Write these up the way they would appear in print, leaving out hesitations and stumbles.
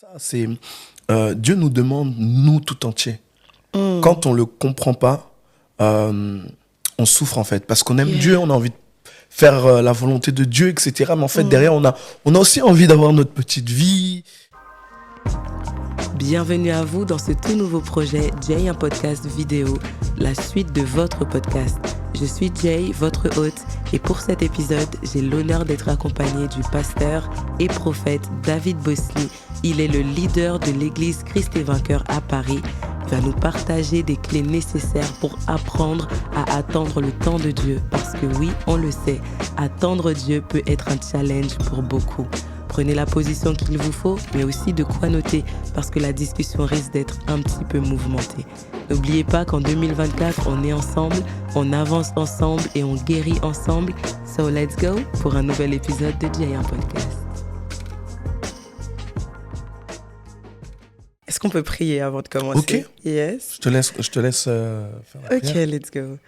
Ça, c'est Dieu nous demande, nous tout entiers. Quand on le comprend pas, on souffre en fait. Parce qu'on aime Dieu, on a envie de faire la volonté de Dieu, etc. Mais en fait, derrière, on a aussi envie d'avoir notre petite vie. Bienvenue à vous dans ce tout nouveau projet Jay, un podcast vidéo, la suite de votre podcast. Je suis Jay, votre hôte, et pour cet épisode, j'ai l'honneur d'être accompagné du pasteur et prophète David Bosley. Il est le leader de l'église Christ est vainqueur à Paris. Il va nous partager des clés nécessaires pour apprendre à attendre le temps de Dieu. Parce que oui, on le sait, attendre Dieu peut être un challenge pour beaucoup. Prenez la position qu'il vous faut, mais aussi de quoi noter, parce que la discussion risque d'être un petit peu mouvementée. N'oubliez pas qu'en 2024, on est ensemble, on avance ensemble et on guérit ensemble. So let's go pour un nouvel épisode de Jay, un podcast. Est-ce qu'on peut prier avant de commencer? Ok. Yes. Je te laisse faire la prière. Ok, let's go.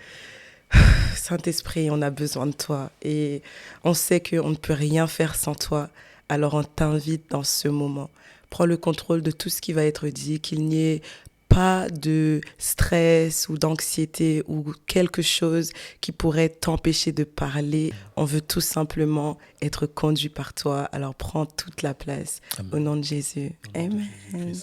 Saint-Esprit, on a besoin de toi et on sait qu'on ne peut rien faire sans toi. Alors on t'invite dans ce moment. Prends le contrôle de tout ce qui va être dit, qu'il n'y ait pas de stress ou d'anxiété ou quelque chose qui pourrait t'empêcher de parler. On veut tout simplement être conduit par toi. Alors prends toute la place. Amen. Au nom de Jésus. Amen.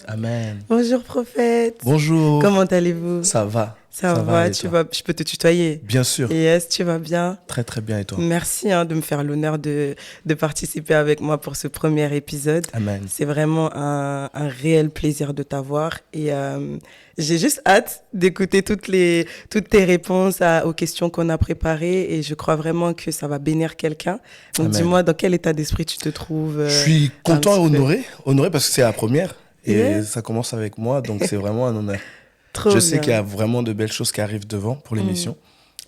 Amen. Bonjour prophète. Bonjour. Comment allez-vous? Ça va. Ça va, tu vas, je peux te tutoyer? Bien sûr. Yes, tu vas bien? Très très bien, et toi? Merci de me faire l'honneur de participer avec moi pour ce premier épisode. Amen. C'est vraiment un réel plaisir de t'avoir et j'ai juste hâte d'écouter toutes tes réponses aux questions qu'on a préparées et je crois vraiment que ça va bénir quelqu'un. Donc dis-moi, dans quel état d'esprit tu te trouves? Je suis content et honoré parce que c'est la première et ça commence avec moi, donc c'est vraiment un honneur. Je sais qu'il y a vraiment de belles choses qui arrivent devant pour l'émission.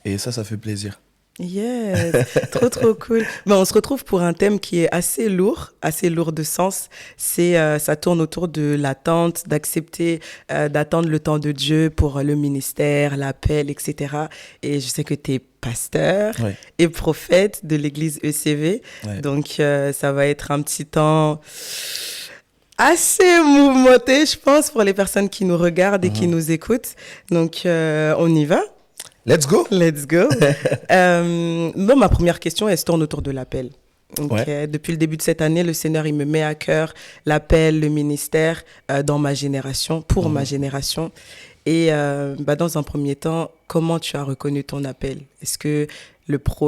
Et ça fait plaisir. Yes, trop cool. Ben, on se retrouve pour un thème qui est assez lourd de sens. Ça tourne autour de l'attente, d'accepter, d'attendre le temps de Dieu pour le ministère, l'appel, etc. Et je sais que tu es pasteur et prophète de l'église ECV. Ouais. Donc, ça va être un petit temps assez mouvementé, je pense, pour les personnes qui nous regardent et qui nous écoutent. Donc, on y va. Let's go. Let's go. Ma première question, elle se tourne autour de l'appel. Okay. Depuis le début de cette année, le Seigneur, il me met à cœur l'appel, le ministère dans ma génération, pour ma génération. Et dans un premier temps, comment tu as reconnu ton appel? Est-ce que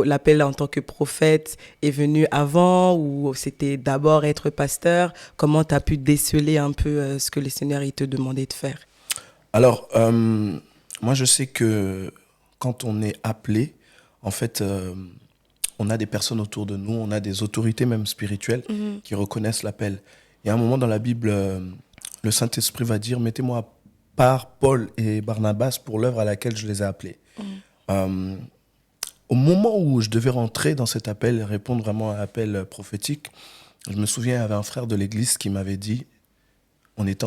l'appel en tant que prophète est venu avant ou c'était d'abord être pasteur? Comment tu as pu déceler un peu ce que le Seigneur il te demandait de faire? Alors, moi, je sais que quand on est appelé, en fait, on a des personnes autour de nous, on a des autorités même spirituelles qui reconnaissent l'appel. Il y a un moment dans la Bible, le Saint-Esprit va dire « Mettez-moi à part Paul et Barnabas pour l'œuvre à laquelle je les ai appelés. » Au moment où je devais rentrer dans cet appel, répondre vraiment à l'appel prophétique, je me souviens, il y avait un frère de l'église qui m'avait dit, on était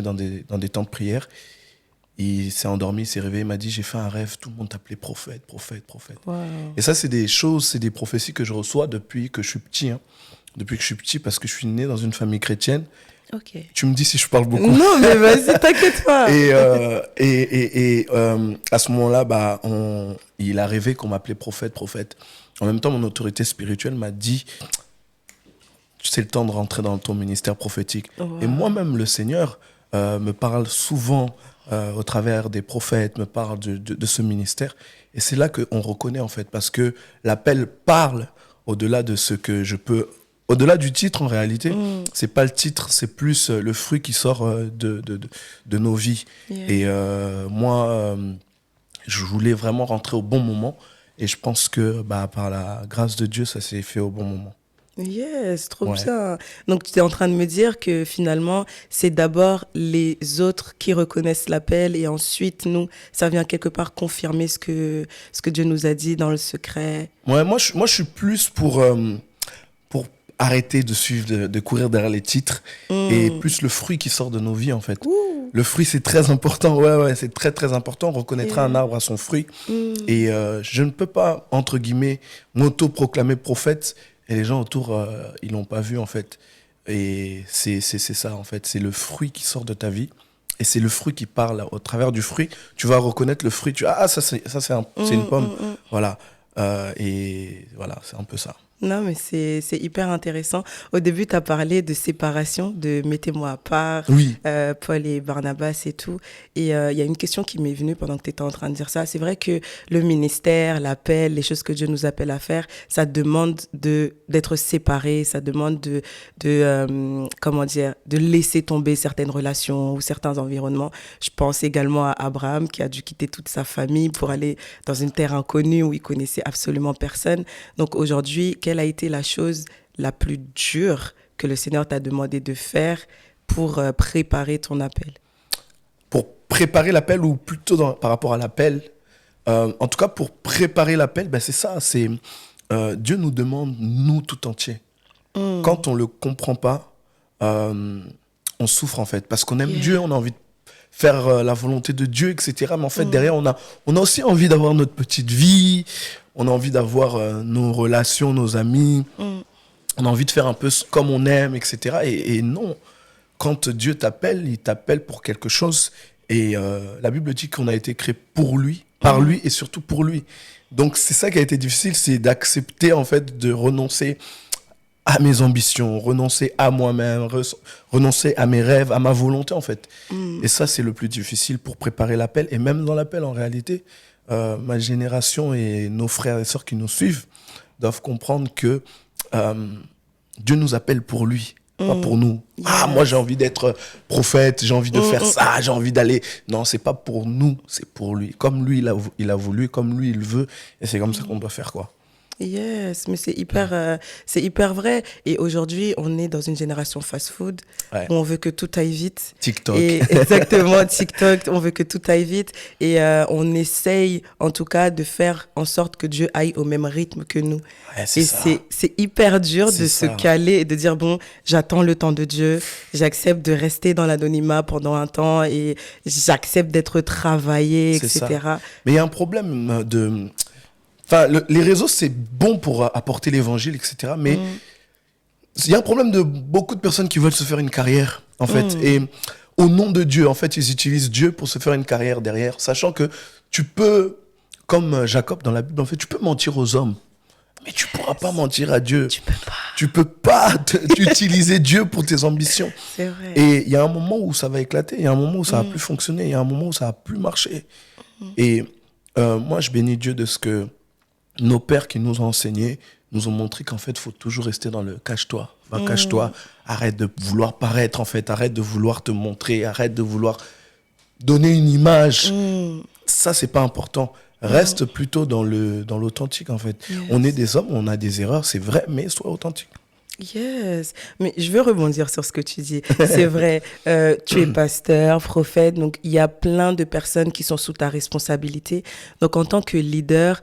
dans des temps de prière, il s'est endormi, il s'est réveillé, il m'a dit, j'ai fait un rêve, tout le monde t'appelait prophète. Wow. Et ça, c'est des choses, c'est des prophéties que je reçois depuis que je suis petit. Depuis que je suis petit, parce que je suis né dans une famille chrétienne. Okay. Tu me dis si je parle beaucoup. Non, mais vas-y, t'inquiète pas. Et à ce moment-là, il a rêvé qu'on m'appelait prophète. En même temps, mon autorité spirituelle m'a dit, c'est le temps de rentrer dans ton ministère prophétique. Wow. Et moi-même, le Seigneur me parle souvent au travers des prophètes, me parle de ce ministère. Et c'est là qu'on reconnaît, en fait, parce que l'appel parle au-delà de ce que je peux... Au-delà du titre, en réalité, c'est pas le titre, c'est plus le fruit qui sort de nos vies. Yeah. Et moi, je voulais vraiment rentrer au bon moment. Et je pense que par la grâce de Dieu, ça s'est fait au bon moment. Yes, trop bien. Donc, tu es en train de me dire que finalement, c'est d'abord les autres qui reconnaissent l'appel et ensuite, nous, ça vient quelque part confirmer ce que Dieu nous a dit dans le secret. Ouais, moi, je suis plus pour arrêter de suivre, de courir derrière les titres et plus le fruit qui sort de nos vies, en fait. Ouh. Le fruit, c'est très important. Ouais, c'est très, très important. On reconnaîtra un arbre à son fruit. Et je ne peux pas, entre guillemets, m'auto-proclamer prophète et les gens autour, ils l'ont pas vu, en fait. Et c'est ça, en fait. C'est le fruit qui sort de ta vie. Et c'est le fruit qui parle. Au travers du fruit, tu vas reconnaître le fruit. Ça, c'est une pomme. Voilà. Et voilà, c'est un peu ça. Non, mais c'est hyper intéressant. Au début, tu as parlé de séparation, de mettez-moi à part, Oui. Paul et Barnabas et tout. Et il y a une question qui m'est venue pendant que tu étais en train de dire ça. C'est vrai que le ministère, l'appel, les choses que Dieu nous appelle à faire, ça demande d'être séparé, ça demande comment dire, de laisser tomber certaines relations ou certains environnements. Je pense également à Abraham qui a dû quitter toute sa famille pour aller dans une terre inconnue où il connaissait absolument personne. Donc aujourd'hui, quelle a été la chose la plus dure que le Seigneur t'a demandé de faire pour préparer ton appel? Pour préparer l'appel ou plutôt par rapport à l'appel, en tout cas pour préparer l'appel, c'est ça, Dieu nous demande nous tout entiers. Quand on ne le comprend pas, on souffre en fait, parce qu'on aime Dieu, on a envie de faire la volonté de Dieu, etc. Mais en fait, derrière, on a aussi envie d'avoir notre petite vie, on a envie d'avoir nos relations, nos amis, on a envie de faire un peu comme on aime, etc. Et non, quand Dieu t'appelle, il t'appelle pour quelque chose. Et la Bible dit qu'on a été créé pour lui, par lui et surtout pour lui. Donc c'est ça qui a été difficile, c'est d'accepter en fait de renoncer à mes ambitions, renoncer à moi-même, renoncer à mes rêves, à ma volonté en fait. Et ça c'est le plus difficile pour préparer l'appel. Et même dans l'appel en réalité, ma génération et nos frères et sœurs qui nous suivent doivent comprendre que Dieu nous appelle pour lui, pas pour nous. Yes. Ah, moi j'ai envie d'être prophète, j'ai envie de faire ça, j'ai envie d'aller... Non, c'est pas pour nous, c'est pour lui. Comme lui il a voulu, comme lui il veut, et c'est comme ça qu'on doit faire quoi. Yes, mais c'est hyper vrai. Et aujourd'hui, on est dans une génération fast-food où on veut que tout aille vite. TikTok. Et exactement, TikTok, on veut que tout aille vite. Et on essaye, en tout cas, de faire en sorte que Dieu aille au même rythme que nous. Ouais, c'est hyper dur de se caler et de dire, bon, j'attends le temps de Dieu, j'accepte de rester dans l'anonymat pendant un temps et j'accepte d'être travaillé, etc. Ça. Mais il y a un problème de... Enfin, les réseaux, c'est bon pour apporter l'évangile, etc. Mais il y a un problème de beaucoup de personnes qui veulent se faire une carrière, en fait. Et au nom de Dieu, en fait, ils utilisent Dieu pour se faire une carrière derrière, sachant que tu peux, comme Jacob dans la Bible, en fait, tu peux mentir aux hommes, mais tu ne pourras pas mentir à Dieu. Tu peux pas utiliser Dieu pour tes ambitions. C'est vrai. Et il y a un moment où ça va éclater, il y a un moment où ça va plus fonctionner, il y a un moment où ça va plus marcher. Et moi, je bénis Dieu de ce que nos pères qui nous ont enseigné nous ont montré qu'en fait, il faut toujours rester dans le cache-toi. Cache-toi, arrête de vouloir paraître, en fait, arrête de vouloir te montrer, arrête de vouloir donner une image. Ça, c'est pas important. Reste plutôt dans l'authentique, en fait. Yes. On est des hommes, on a des erreurs, c'est vrai, mais sois authentique. Yes, mais je veux rebondir sur ce que tu dis. C'est vrai, tu es pasteur, prophète, donc il y a plein de personnes qui sont sous ta responsabilité. Donc en tant que leader,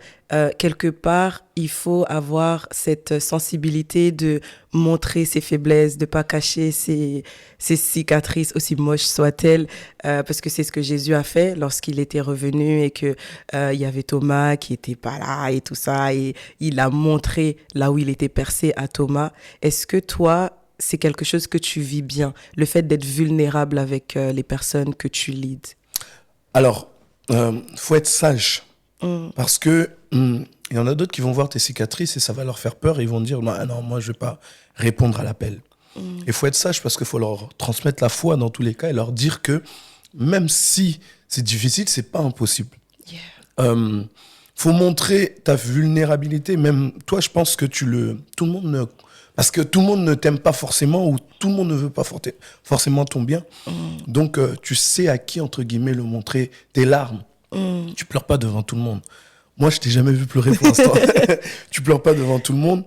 quelque part, il faut avoir cette sensibilité de montrer ses faiblesses, de pas cacher ses cicatrices, aussi moches soient-elles, parce que c'est ce que Jésus a fait lorsqu'il était revenu et que il y avait Thomas qui était pas là et tout ça, et il a montré là où il était percé à Thomas. Est-ce que toi, c'est quelque chose que tu vis bien, le fait d'être vulnérable avec les personnes que tu leads? Alors, faut être sage. Parce que il y en a d'autres qui vont voir tes cicatrices et ça va leur faire peur et ils vont dire non, moi je vais pas répondre à l'appel. Il faut être sage parce qu'il faut leur transmettre la foi dans tous les cas et leur dire que même si c'est difficile, c'est pas impossible. Faut montrer ta vulnérabilité. Même toi, je pense que parce que tout le monde ne t'aime pas forcément ou tout le monde ne veut pas forcément ton bien. Donc tu sais à qui entre guillemets le montrer tes larmes. Tu pleures pas devant tout le monde. Moi, je t'ai jamais vu pleurer pour l'instant. Tu pleures pas devant tout le monde.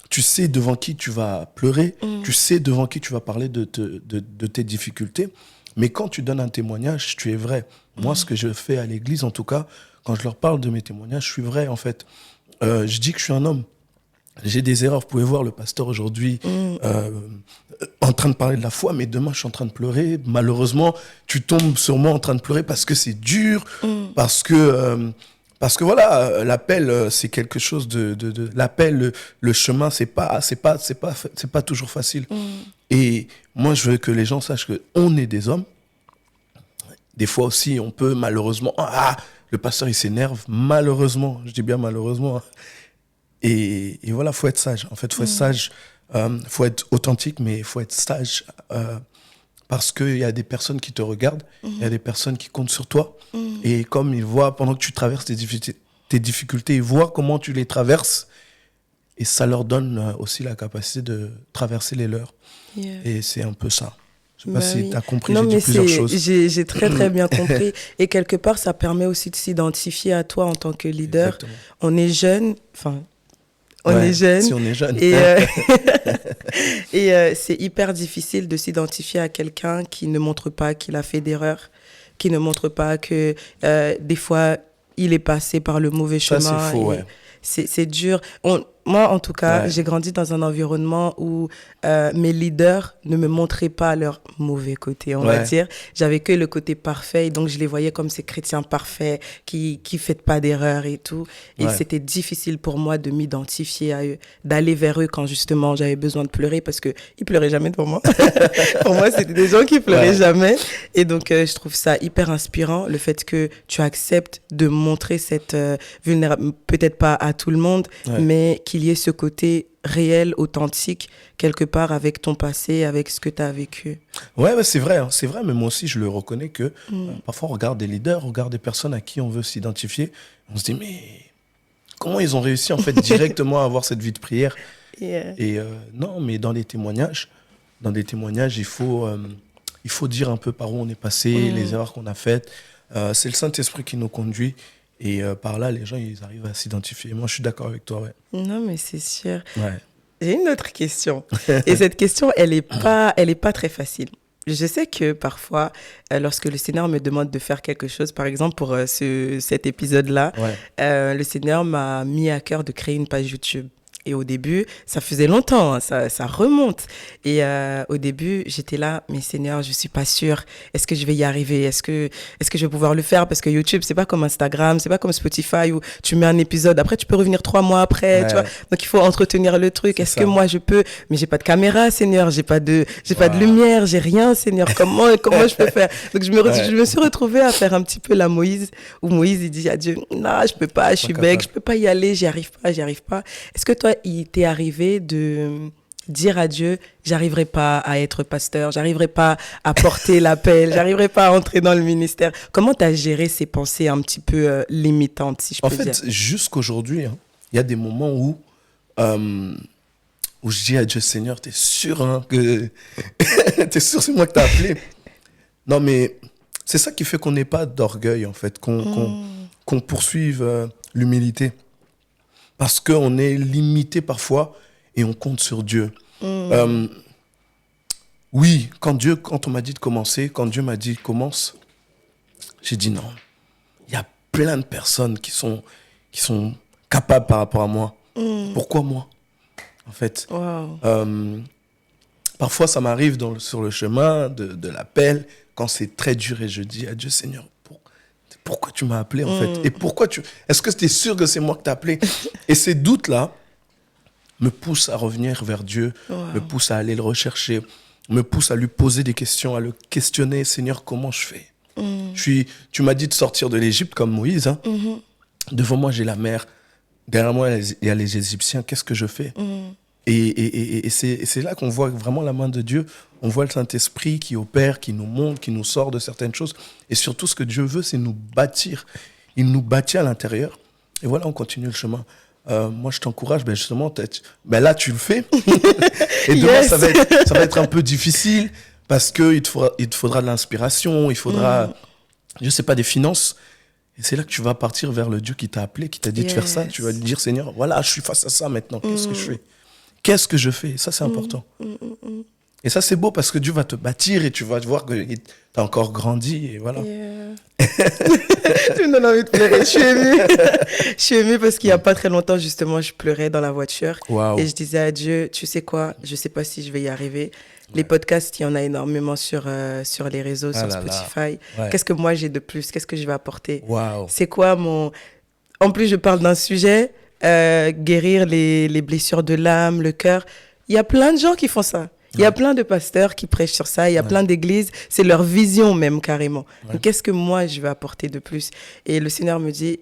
Tu sais devant qui tu vas pleurer. Tu sais devant qui tu vas parler de tes difficultés. Mais quand tu donnes un témoignage, tu es vrai. Moi, ce que je fais à l'église, en tout cas, quand je leur parle de mes témoignages, je suis vrai, en fait. Je dis que je suis un homme. J'ai des erreurs. Vous pouvez voir le pasteur aujourd'hui en train de parler de la foi, mais demain, je suis en train de pleurer. Malheureusement, tu tombes sur moi en train de pleurer parce que c'est dur, parce que Parce que voilà, l'appel, c'est quelque chose l'appel, le chemin, c'est pas toujours facile. Et moi, je veux que les gens sachent que on est des hommes. Des fois aussi, on peut malheureusement, le pasteur il s'énerve, malheureusement, je dis bien malheureusement. Et voilà, faut être sage. En fait, faut être sage, faut être authentique, mais faut être sage parce qu'il y a des personnes qui te regardent, il y a des personnes qui comptent sur toi. Et comme ils voient, pendant que tu traverses tes difficultés, ils voient comment tu les traverses. Et ça leur donne aussi la capacité de traverser les leurs. Yeah. Et c'est un peu ça. Je sais pas si Oui. tu as compris, Non, j'ai dit plusieurs choses. J'ai très, très bien compris. Et quelque part, ça permet aussi de s'identifier à toi en tant que leader. Exactement. On est jeune, enfin, on Ouais, est jeune. si on est jeune. Et c'est hyper difficile de s'identifier à quelqu'un qui ne montre pas qu'il a fait d'erreurs, qui ne montre pas que des fois, il est passé par le mauvais chemin. Ça, c'est faux, ouais. C'est dur. Moi, en tout cas, Ouais. j'ai grandi dans un environnement où mes leaders ne me montraient pas leur mauvais côté, on va dire. J'avais que le côté parfait, et donc je les voyais comme ces chrétiens parfaits qui ne font pas d'erreurs et tout. Et c'était difficile pour moi de m'identifier à eux, d'aller vers eux quand justement j'avais besoin de pleurer, parce qu'ils ne pleuraient jamais devant moi. Pour moi, c'était des gens qui ne pleuraient jamais. Et donc, je trouve ça hyper inspirant, le fait que tu acceptes de montrer cette vulnérabilité, peut-être pas à tout le monde, mais qu'il y ait ce côté réel, authentique, quelque part avec ton passé, avec ce que tu as vécu. Ouais, c'est vrai, hein. C'est vrai, mais moi aussi, je le reconnais que parfois, on regarde des leaders, on regarde des personnes à qui on veut s'identifier. On se dit, mais comment ils ont réussi, en fait, directement à avoir cette vie de prière? Et non, mais dans des témoignages, il faut dire un peu par où on est passé, les erreurs qu'on a faites. C'est le Saint-Esprit qui nous conduit. Et par là, les gens, ils arrivent à s'identifier. Moi, je suis d'accord avec toi, ouais. Non, mais c'est sûr. Ouais. J'ai une autre question. Et cette question, elle est pas très facile. Je sais que parfois, lorsque le Seigneur me demande de faire quelque chose, par exemple pour cet épisode-là, le Seigneur m'a mis à cœur de créer une page YouTube. Et au début, ça faisait longtemps, hein, ça remonte. Et au début, j'étais là, mais Seigneur, je suis pas sûre. Est-ce que je vais y arriver? Est-ce que je vais pouvoir le faire? Parce que YouTube, c'est pas comme Instagram, c'est pas comme Spotify où tu mets un épisode, après tu peux revenir 3 mois après, tu vois. Donc il faut entretenir le truc. Est-ce que moi je peux? Mais j'ai pas de caméra, Seigneur, j'ai pas de lumière, j'ai rien, Seigneur. Comment je peux faire? Donc je me suis retrouvée à faire un petit peu la Moïse, où Moïse il dit à Dieu, non, je peux pas, je suis bête, je peux pas y aller, j'y arrive pas. Est-ce que toi, il t'est arrivé de dire à Dieu, j'arriverai pas à être pasteur, j'arriverai pas à porter l'appel, j'arriverai pas à entrer dans le ministère? Comment tu as géré ces pensées un petit peu limitantes, si je peux dire? En fait, jusqu'aujourd'hui, hein, il y a des moments où je dis à Dieu, Seigneur, t'es sûr que t'es sûr c'est moi que t'as appelé? Non, mais c'est ça qui fait qu'on n'ait pas d'orgueil, en fait, qu'on poursuive l'humilité. Parce qu'on est limité parfois et on compte sur Dieu. Oui, quand on m'a dit de commencer, quand Dieu m'a dit commence, j'ai dit non. Il y a plein de personnes qui sont capables par rapport à moi. Pourquoi moi, en fait? Parfois, ça m'arrive sur le chemin de l'appel, quand c'est très dur et je dis à Dieu, Seigneur, pourquoi tu m'as appelé, en fait? Et est-ce que tu es sûr que c'est moi que tu as appelé? Et ces doutes-là me poussent à revenir vers Dieu, me poussent à aller le rechercher, me poussent à lui poser des questions, à le questionner. Seigneur, comment je fais? Tu m'as dit de sortir de l'Égypte comme Moïse. Hein? Devant moi, j'ai la mer. Derrière moi, il y a les Égyptiens. Qu'est-ce que je fais? Et c'est là qu'on voit vraiment la main de Dieu. On voit le Saint-Esprit qui opère, qui nous montre, qui nous sort de certaines choses. Et surtout, ce que Dieu veut, c'est nous bâtir. Il nous bâtit à l'intérieur. Et voilà, on continue le chemin. Moi, je t'encourage, justement, là, tu le fais. Et demain, ça va être un peu difficile parce qu'il te faudra de l'inspiration, il faudra, je sais pas, des finances. Et c'est là que tu vas partir vers le Dieu qui t'a appelé, qui t'a dit de faire ça. Tu vas lui dire, Seigneur, voilà, je suis face à ça maintenant. Qu'est-ce que je fais? Qu'est-ce que je fais? Ça, c'est important. Et ça, c'est beau parce que Dieu va te bâtir et tu vas voir que tu as encore grandi. Et voilà. Tu me donnes envie de pleurer. Je suis émue parce qu'il n'y a pas très longtemps, justement, je pleurais dans la voiture. Wow. Et je disais à Dieu, tu sais quoi, je ne sais pas si je vais y arriver. Les podcasts, il y en a énormément sur les réseaux, sur Spotify. Qu'est-ce que moi j'ai de plus? Qu'est-ce que je vais apporter? Wow. C'est quoi mon... En plus, je parle d'un sujet, guérir les blessures de l'âme, le cœur. Il y a plein de gens qui font ça. Il y a plein de pasteurs qui prêchent sur ça. Il y a plein d'églises. C'est leur vision même, carrément. Donc, qu'est-ce que moi, je vais apporter de plus? Et le Seigneur me dit,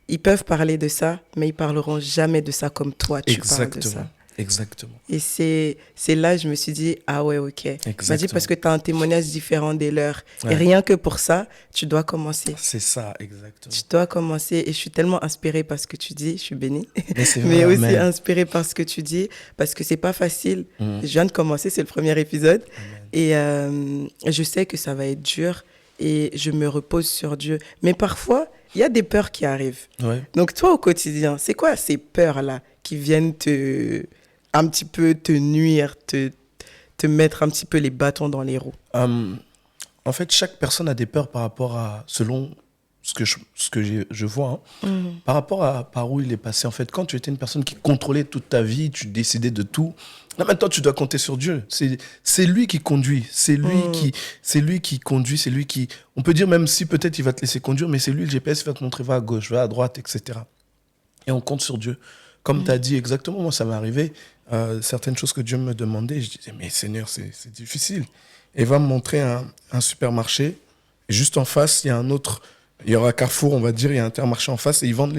ils peuvent parler de ça, mais ils parleront jamais de ça comme toi, tu parles de ça. Exactement. Et c'est là je me suis dit, ah ouais, ok. Il m'a dit, parce que tu as un témoignage différent des leurs. Et rien que pour ça, tu dois commencer. C'est ça, exactement. Tu dois commencer. Et je suis tellement inspirée par ce que tu dis. Je suis bénie. Mais aussi inspirée par ce que tu dis. Parce que c'est pas facile. Je viens de commencer, c'est le premier épisode. Et je sais que ça va être dur. Et je me repose sur Dieu. Mais parfois, il y a des peurs qui arrivent. Donc toi, au quotidien, c'est quoi ces peurs-là qui viennent un petit peu te nuire, te mettre un petit peu les bâtons dans les roues? En fait, chaque personne a des peurs par rapport à, selon ce que je vois, par rapport à par où il est passé. En fait, quand tu étais une personne qui contrôlait toute ta vie, tu décidais de tout. Là, maintenant, tu dois compter sur Dieu. C'est lui qui conduit. C'est lui qui conduit. C'est lui qui... On peut dire, même si peut-être il va te laisser conduire, mais c'est lui le GPS, il va te montrer, va à gauche, va à droite, etc. Et on compte sur Dieu. Comme tu as dit exactement, moi, ça m'est arrivé. Certaines choses que Dieu me demandait, je disais, mais Seigneur, c'est difficile. Et il va me montrer un supermarché. Et juste en face, il y a un autre... Il y aura Carrefour, on va dire, il y a Intermarché en face. Et ils vendent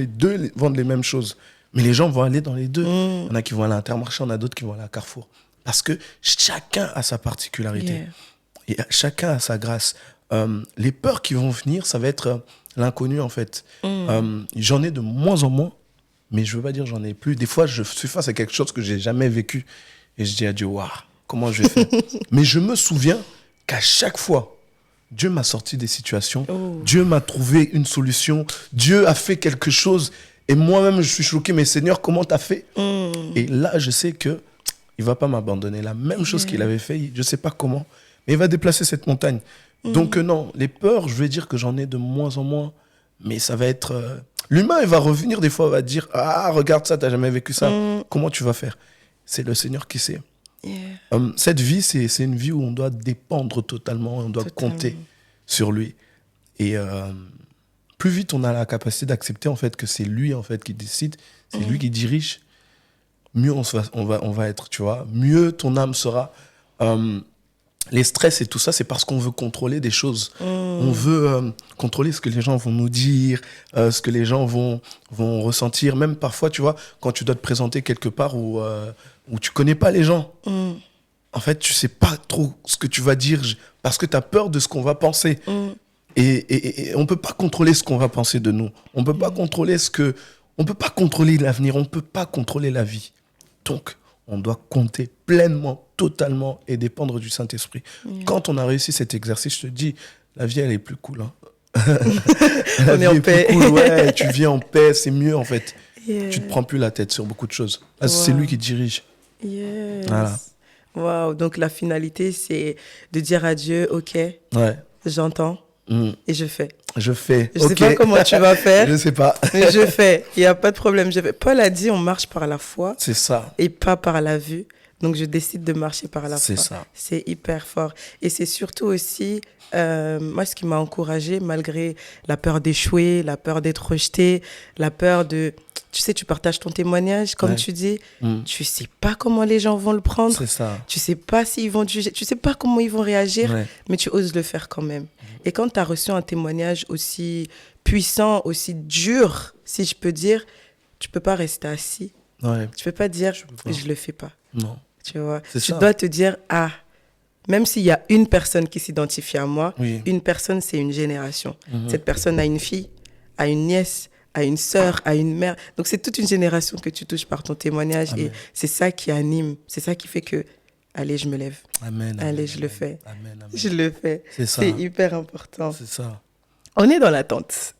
vendent les mêmes choses. Mais les gens vont aller dans les deux. Il y en a qui vont aller à Intermarché, il y en a d'autres qui vont aller à Carrefour. Parce que chacun a sa particularité. Et chacun a sa grâce. Les peurs qui vont venir, ça va être l'inconnu, en fait. J'en ai de moins en moins. Mais je ne veux pas dire j'en ai plus. Des fois, je suis face à quelque chose que je n'ai jamais vécu. Et je dis à Dieu, waouh, comment je vais faire? Mais je me souviens qu'à chaque fois, Dieu m'a sorti des situations. Dieu m'a trouvé une solution. Dieu a fait quelque chose. Et moi-même, je suis choqué. Mais Seigneur, comment tu as fait? Et là, je sais qu'il ne va pas m'abandonner. La même chose qu'il avait fait, je ne sais pas comment. Mais il va déplacer cette montagne. Donc non, les peurs, je vais dire que j'en ai de moins en moins. Mais ça va être... L'humain, il va revenir des fois, il va dire « Ah, regarde ça, tu n'as jamais vécu ça. Comment tu vas faire ?» C'est le Seigneur qui sait. Cette vie, c'est une vie où on doit dépendre totalement, on doit compter sur lui. Et plus vite on a la capacité d'accepter en fait, que c'est lui en fait, qui décide, c'est lui qui dirige, mieux on va être, tu vois. Mieux ton âme sera. Les stress et tout ça, c'est parce qu'on veut contrôler des choses. On veut contrôler ce que les gens vont nous dire, ce que les gens vont ressentir. Même parfois, tu vois, quand tu dois te présenter quelque part où tu connais pas les gens. En fait, tu sais pas trop ce que tu vas dire parce que tu as peur de ce qu'on va penser. Et on peut pas contrôler ce qu'on va penser de nous. On peut pas contrôler on peut pas contrôler l'avenir. On peut pas contrôler la vie. Donc, on doit compter pleinement, totalement et dépendre du Saint-Esprit. Quand on a réussi cet exercice, je te dis, la vie, elle est plus cool. On est en paix. Cool, ouais, tu vis en paix, c'est mieux en fait. Tu te prends plus la tête sur beaucoup de choses. Là, c'est lui qui dirige. Voilà. Waouh, donc la finalité, c'est de dire à Dieu, ok, j'entends et je fais. Je sais pas comment tu vas faire. Je sais pas. Mais je fais. Il n'y a pas de problème. Je fais. Paul a dit, on marche par la foi. C'est ça. Et pas par la vue. Donc, je décide de marcher par la foi. C'est ça. C'est hyper fort. Et c'est surtout aussi, moi, ce qui m'a encouragée, malgré la peur d'échouer, la peur d'être rejeté, la peur de... Tu sais, tu partages ton témoignage, comme tu dis. Tu sais pas comment les gens vont le prendre. C'est ça. Tu sais pas s'ils vont te juger. Tu sais pas comment ils vont réagir, mais tu oses le faire quand même. Et quand tu as reçu un témoignage aussi puissant, aussi dur, si je peux dire, tu peux pas rester assis. Tu peux pas dire, je le fais pas. Non. Tu vois, tu dois te dire, même s'il y a une personne qui s'identifie à moi, une personne, c'est une génération. Cette personne a une fille, a une nièce, a une sœur, a une mère. Donc, c'est toute une génération que tu touches par ton témoignage. Amen. Et c'est ça qui anime. C'est ça qui fait que, allez, je me lève. Amen. Allez, je le fais. Amen. Je le fais. C'est hyper important. C'est ça. On est dans l'attente.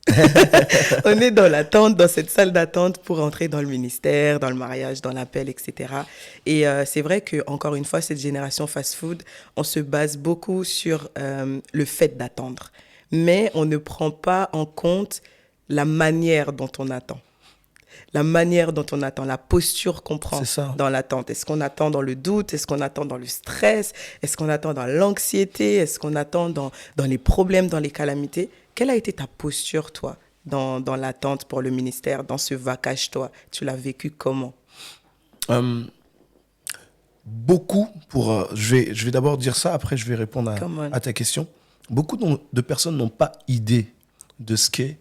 On est dans l'attente, dans cette salle d'attente pour entrer dans le ministère, dans le mariage, dans l'appel, etc. Et c'est vrai qu'encore une fois, cette génération fast-food, on se base beaucoup sur le fait d'attendre. Mais on ne prend pas en compte la manière dont on attend. La manière dont on attend, la posture qu'on prend dans l'attente. Est-ce qu'on attend dans le doute? Est-ce qu'on attend dans le stress? Est-ce qu'on attend dans l'anxiété? Est-ce qu'on attend dans les problèmes, dans les calamités? Quelle a été ta posture, toi, dans l'attente pour le ministère, dans ce vacage-toi? Tu l'as vécu comment? Beaucoup, je vais d'abord dire ça, après je vais répondre à ta question. Beaucoup de personnes n'ont pas idée de ce qu'est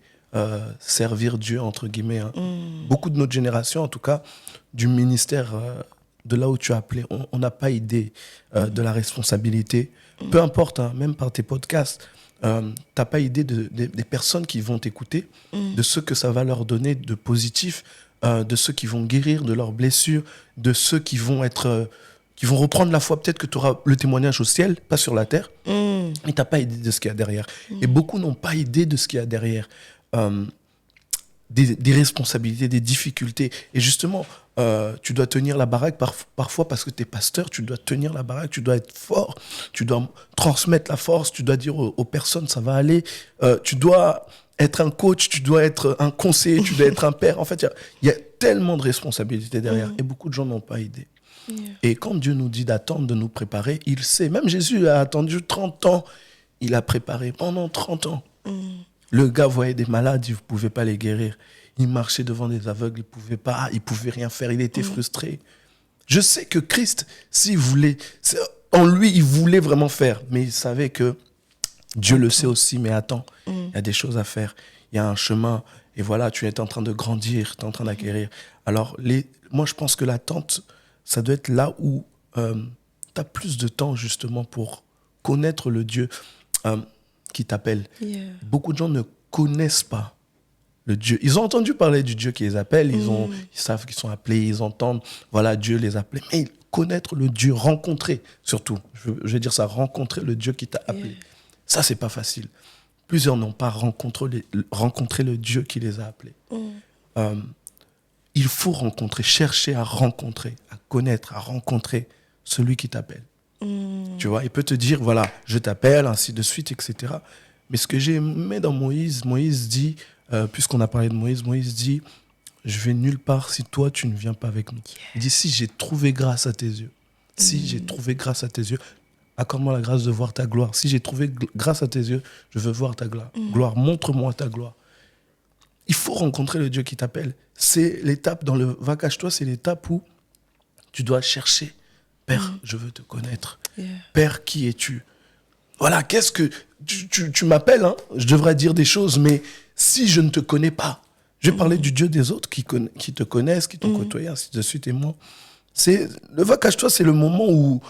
servir Dieu, entre guillemets. Hein. Beaucoup de notre génération, en tout cas, du ministère de là où tu as appelé, on n'a pas idée de la responsabilité. Peu importe, hein, même par tes podcasts, tu n'as pas idée des personnes qui vont t'écouter, de ce que ça va leur donner de positif, de ceux qui vont guérir de leurs blessures, de ceux qui vont qui vont reprendre la foi. Peut-être que tu auras le témoignage au ciel, pas sur la terre, mais tu n'as pas idée de ce qu'il y a derrière. Et beaucoup n'ont pas idée de ce qu'il y a derrière. Des responsabilités, des difficultés. Et justement, tu dois tenir la baraque parfois parce que tu es pasteur, tu dois tenir la baraque, tu dois être fort, tu dois transmettre la force, tu dois dire aux personnes ça va aller, tu dois être un coach, tu dois être un conseiller, tu dois être un père. En fait, il y a tellement de responsabilités derrière et beaucoup de gens n'ont pas idée. Et quand Dieu nous dit d'attendre, de nous préparer, il sait. Même Jésus a attendu 30 ans, il a préparé pendant 30 ans. Le gars voyait des malades, il ne pouvait pas les guérir. Il marchait devant des aveugles, il ne pouvait rien faire, il était frustré. Je sais que Christ, s'il voulait, en lui, il voulait vraiment faire, mais il savait que Dieu le sait aussi, mais attends, il y a des choses à faire, il y a un chemin, et voilà, tu es en train de grandir, tu es en train d'acquérir. Alors, moi, je pense que l'attente, ça doit être là où tu as plus de temps, justement, pour connaître le Dieu qui t'appelle. Beaucoup de gens ne connaissent pas le Dieu. Ils ont entendu parler du Dieu qui les appelle, ils savent qu'ils sont appelés, ils entendent, voilà, Dieu les appelle. Mais connaître le Dieu, rencontrer, surtout, je vais dire ça, rencontrer le Dieu qui t'a appelé. Ça, c'est pas facile. Plusieurs n'ont pas rencontré le Dieu qui les a appelés. Il faut chercher à rencontrer, à connaître, à rencontrer celui qui t'appelle. Tu vois, il peut te dire, voilà, je t'appelle, ainsi de suite, etc. Mais ce que j'ai aimé dans Moïse dit, puisqu'on a parlé de Moïse dit, je vais nulle part si toi, tu ne viens pas avec nous. Il dit, si j'ai trouvé grâce à tes yeux, accorde-moi la grâce de voir ta gloire. Si j'ai trouvé grâce à tes yeux, je veux voir ta gloire. Montre-moi ta gloire. Il faut rencontrer le Dieu qui t'appelle. C'est l'étape, dans le vacage-toi, c'est l'étape où tu dois chercher. Père, je veux te connaître. Père, qui es-tu? Voilà, qu'est-ce que... Tu m'appelles, hein? Je devrais dire des choses, mais si je ne te connais pas, je vais parler du Dieu des autres qui te connaissent, qui t'ont côtoyé, ainsi de suite, et moi. Le vacage-toi, c'est le moment où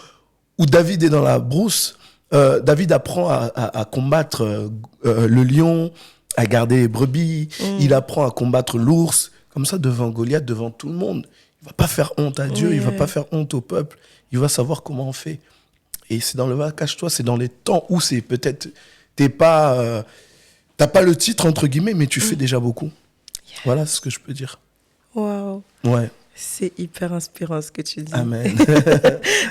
David est dans la brousse. David apprend à combattre le lion, à garder les brebis. Il apprend à combattre l'ours, comme ça, devant Goliath, devant tout le monde. Il ne va pas faire honte à Dieu, il ne va pas faire honte au peuple. Il va savoir comment on fait. Et c'est dans le vacage-toi, c'est dans les temps où c'est peut-être... t'as pas le titre, entre guillemets, mais tu fais déjà beaucoup. Voilà ce que je peux dire. Waouh. Ouais. C'est hyper inspirant ce que tu dis. Amen.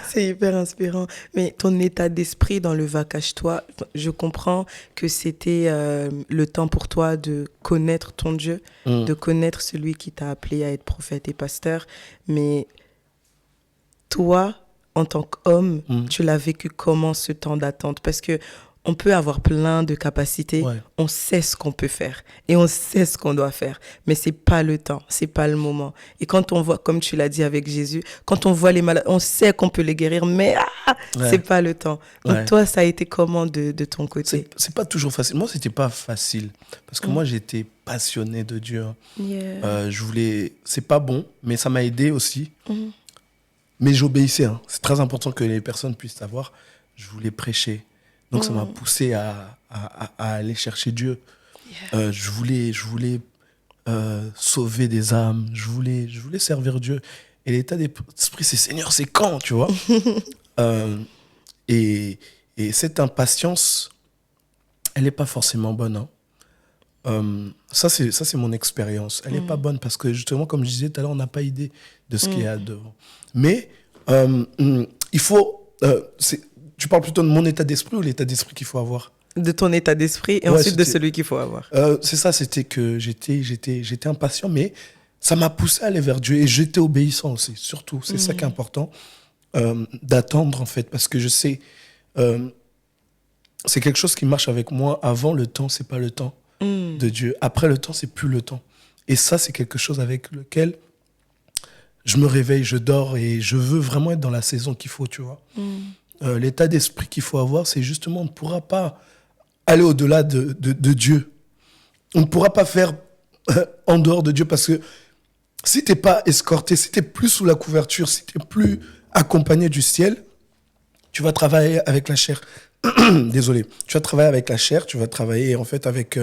C'est hyper inspirant. Mais ton état d'esprit dans le vacage-toi, je comprends que c'était le temps pour toi de connaître ton Dieu, de connaître celui qui t'a appelé à être prophète et pasteur. Mais toi, en tant qu'homme, tu l'as vécu comment ce temps d'attente? Parce que on peut avoir plein de capacités, on sait ce qu'on peut faire et on sait ce qu'on doit faire, mais c'est pas le temps, c'est pas le moment. Et quand on voit, comme tu l'as dit avec Jésus, quand on voit les malades, on sait qu'on peut les guérir, mais c'est pas le temps. Donc toi, ça a été comment de ton côté? C'est pas toujours facile. Moi, c'était pas facile parce que moi, j'étais passionné de Dieu. C'est pas bon, mais ça m'a aidé aussi. Mais j'obéissais. C'est très important que les personnes puissent savoir. Je voulais prêcher. Donc, ça m'a poussé à aller chercher Dieu. Je voulais sauver des âmes. Je voulais servir Dieu. Et l'état d'esprit, c'est Seigneur, c'est quand, tu vois. Et cette impatience, elle n'est pas forcément bonne. Ça, c'est mon expérience. Elle n'est pas bonne parce que, justement, comme je disais tout à l'heure, on n'a pas idée de ce qu'il y a devant. Mais il faut... Tu parles plutôt de mon état d'esprit ou l'état d'esprit qu'il faut avoir? De ton état d'esprit et ensuite de celui qu'il faut avoir. C'est ça, c'était que j'étais impatient, mais ça m'a poussé à aller vers Dieu et j'étais obéissant aussi, surtout. C'est ça qui est important, d'attendre en fait, parce que je sais, c'est quelque chose qui marche avec moi. Avant le temps, c'est pas le temps. De de Dieu, après le temps, c'est plus le temps. Et ça, c'est quelque chose avec lequel je me réveille, je dors et je veux vraiment être dans la saison qu'il faut, tu vois. L'état d'esprit qu'il faut avoir, c'est justement, on ne pourra pas aller au-delà de Dieu. On ne pourra pas faire en dehors de Dieu parce que si tu n'es pas escorté, si tu n'es plus sous la couverture, si tu n'es plus accompagné du ciel, tu vas travailler avec la chair. Désolé. Tu vas travailler avec la chair, tu vas travailler en fait avec...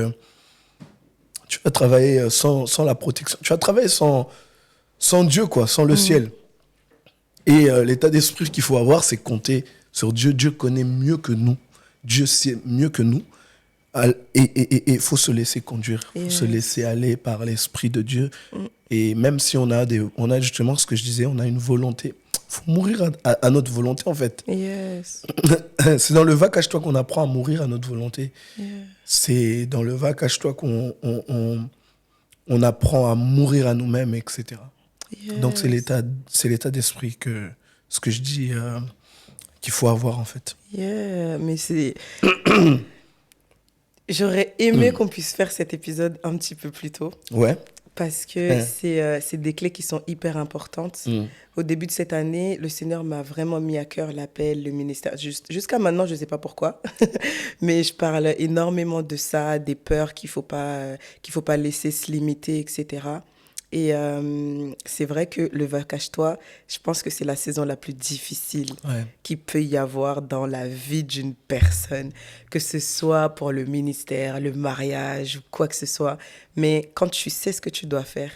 tu vas travailler sans la protection. Tu vas travailler sans Dieu, quoi, sans le ciel. Et l'état d'esprit qu'il faut avoir, c'est compter sur Dieu. Dieu connaît mieux que nous. Dieu sait mieux que nous. Et il faut se laisser conduire. Il faut se laisser aller par l'Esprit de Dieu. Et même si on a justement ce que je disais, on a une volonté. Il faut mourir à notre volonté, en fait. Yes. C'est dans le va cache-toi qu'on apprend à mourir à notre volonté. Yeah. C'est dans le va cache-toi qu'on on apprend à mourir à nous-mêmes, etc. Yes. Donc, c'est l'état d'esprit ce que je dis qu'il faut avoir, en fait. Yeah, mais c'est... J'aurais aimé qu'on puisse faire cet épisode un petit peu plus tôt. Ouais. Parce que c'est des clés qui sont hyper importantes. Au début de cette année, le Seigneur m'a vraiment mis à cœur l'appel, le ministère. Jusqu'à maintenant, je ne sais pas pourquoi, mais je parle énormément de ça, des peurs qu'il faut pas laisser se limiter, etc. Et c'est vrai que le va cache-toi, je pense que c'est la saison la plus difficile qu'il peut y avoir dans la vie d'une personne, que ce soit pour le ministère, le mariage ou quoi que ce soit. Mais quand tu sais ce que tu dois faire,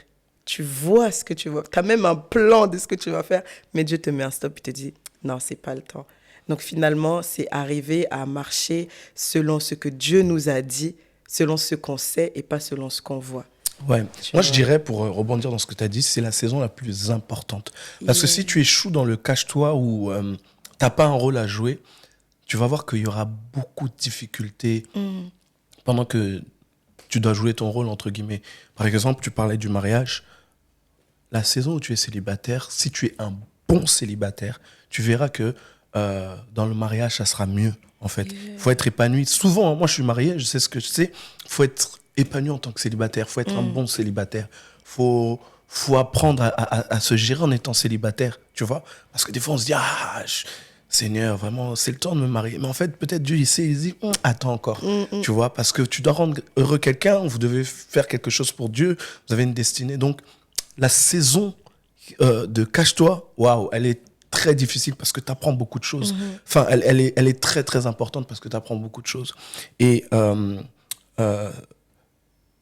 tu vois ce que tu vas... Tu as même un plan de ce que tu vas faire, mais Dieu te met un stop et te dit « Non, c'est pas le temps ». Donc finalement, c'est arriver à marcher selon ce que Dieu nous a dit, selon ce qu'on sait et pas selon ce qu'on voit. Ouais. Moi, je dirais, pour rebondir dans ce que tu as dit, c'est la saison la plus importante. Parce que si tu échoues dans le cache-toi où tu n'as pas un rôle à jouer, tu vas voir qu'il y aura beaucoup de difficultés pendant que tu dois jouer ton rôle, entre guillemets. Par exemple, tu parlais du mariage. La saison où tu es célibataire, si tu es un bon célibataire, tu verras que dans le mariage, ça sera mieux, en fait. Il faut être épanoui. Souvent, moi, je suis marié, je sais ce que je sais. Il faut être épanoui en tant que célibataire. Il faut être un bon célibataire. Il faut apprendre à se gérer en étant célibataire, tu vois. Parce que des fois, on se dit, Seigneur, vraiment, c'est le temps de me marier. Mais en fait, peut-être Dieu, il sait, il dit, attends encore, tu vois. Parce que tu dois rendre heureux quelqu'un, vous devez faire quelque chose pour Dieu, vous avez une destinée. Donc, la saison de cache-toi, waouh, elle est très difficile parce que tu apprends beaucoup de choses. Enfin, elle est très, très importante parce que tu apprends beaucoup de choses. Et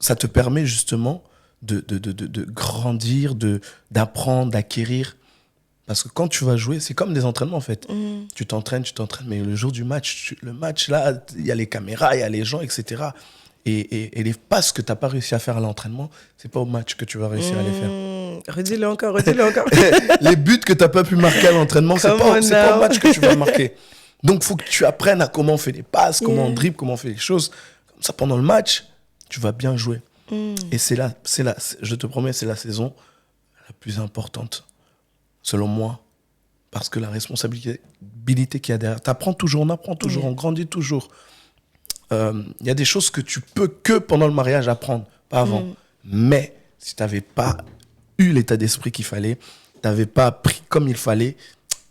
ça te permet justement de grandir, d'apprendre, d'acquérir. Parce que quand tu vas jouer, c'est comme des entraînements en fait. Tu t'entraînes, mais le jour du match, le match là, il y a les caméras, il y a les gens, etc. Et les passes que tu n'as pas réussi à faire à l'entraînement, c'est pas au match que tu vas réussir à les faire. Redis-le encore. Les buts que tu n'as pas pu marquer à l'entraînement, c'est pas au match que tu vas marquer. Donc, il faut que tu apprennes à comment on fait les passes, comment on dribble, comment on fait les choses. Comme ça, pendant le match, tu vas bien jouer. Et je te promets, c'est la saison la plus importante, selon moi. Parce que la responsabilité qu'il y a derrière, on apprend toujours, on grandit toujours. Il y a des choses que tu peux que pendant le mariage apprendre, pas avant. Mais si tu n'avais pas eu l'état d'esprit qu'il fallait, tu n'avais pas appris comme il fallait,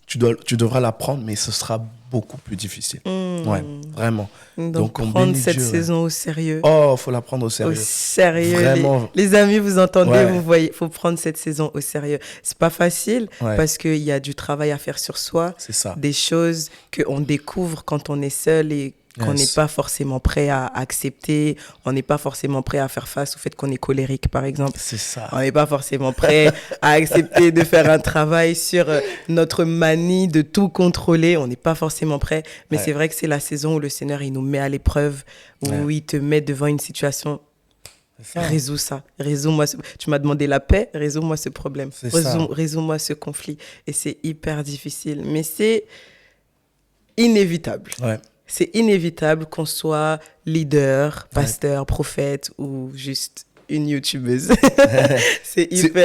tu devras l'apprendre, mais ce sera beaucoup plus difficile. Ouais, vraiment. Donc on prendre cette saison au sérieux. Oh, il faut la prendre au sérieux. Au sérieux. Vraiment. Les amis, vous entendez, vous voyez, il faut prendre cette saison au sérieux. C'est pas facile parce qu'il y a du travail à faire sur soi. C'est ça. Des choses qu'on découvre quand on est seul et qu'on n'est pas forcément prêt à accepter, on n'est pas forcément prêt à faire face au fait qu'on est colérique, par exemple. C'est ça. On n'est pas forcément prêt à accepter de faire un travail sur notre manie de tout contrôler. On n'est pas forcément prêt. Mais c'est vrai que c'est la saison où le Seigneur, il nous met à l'épreuve, où il te met devant une situation. Résous ça. Résous-moi. Tu m'as demandé la paix, résous-moi ce problème. Résous-moi ce conflit. Et c'est hyper difficile. Mais c'est inévitable. Ouais. C'est inévitable qu'on soit leader, pasteur, prophète ou juste une youtubeuse.